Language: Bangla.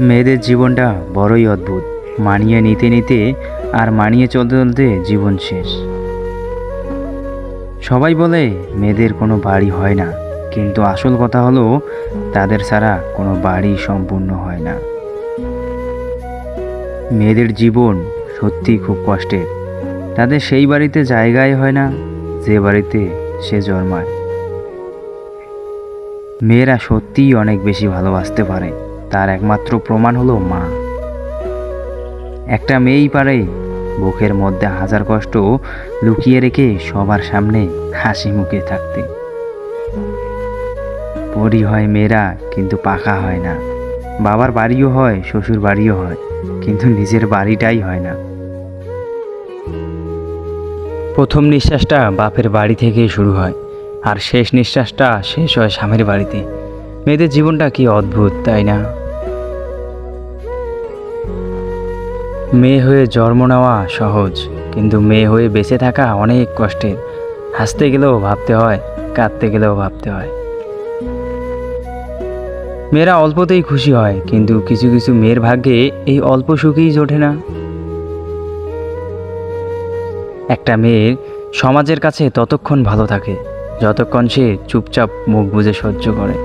মেয়েদের জীবনটা বড়ই অদ্ভুত। মানিয়ে নিতে নিতে আর মানিয়ে চলতে চলতে জীবন শেষ। সবাই বলে মেয়েদের কোনো বাড়ি হয় না, কিন্তু আসল কথা হলো তাদের ছাড়া কোনো বাড়ি সম্পূর্ণ হয় না। মেয়েদের জীবন সত্যিই খুব কষ্টের। তাদের সেই বাড়িতে জায়গাই হয় না যে বাড়িতে সে জন্মায়। মেয়েরা সত্যিই অনেক বেশি ভালোবাসতে পারে, তার একমাত্র প্রমাণ হলো মা। একটা মেয়েই পারে বুকের মধ্যে হাজার কষ্ট লুকিয়ে রেখে সবার সামনে হাসি মুখে থাকতে। পরী হয় মেয়েরা, কিন্তু পাকা হয় না। বাবার বাড়িও হয়, শ্বশুর বাড়িও হয়, কিন্তু নিজের বাড়িটাই হয় না। প্রথম নিঃশ্বাসটা বাপের বাড়ি থেকে শুরু হয়, আর শেষ নিঃশ্বাসটা শেষ হয় স্বামীর বাড়িতে। মেয়েদের জীবনটা কি অদ্ভুত, তাই না? মেয়ে হয়ে জন্ম নেওয়া সহজ, কিন্তু মেয়ে হয়ে বেঁচে থাকা অনেক কষ্টের। হাসতে গেলেও ভাবতে হয়, কাঁদতে গেলেও ভাবতে হয়। মেয়েরা অল্পতেই খুশি হয়, কিন্তু কিছু কিছু মেয়ের ভাগ্যে এই অল্প সুখেই জোটে না। একটা মেয়ে সমাজের কাছে ততক্ষণ ভালো থাকে যতক্ষণ সে চুপচাপ মুখ বুজে সহ্য করে।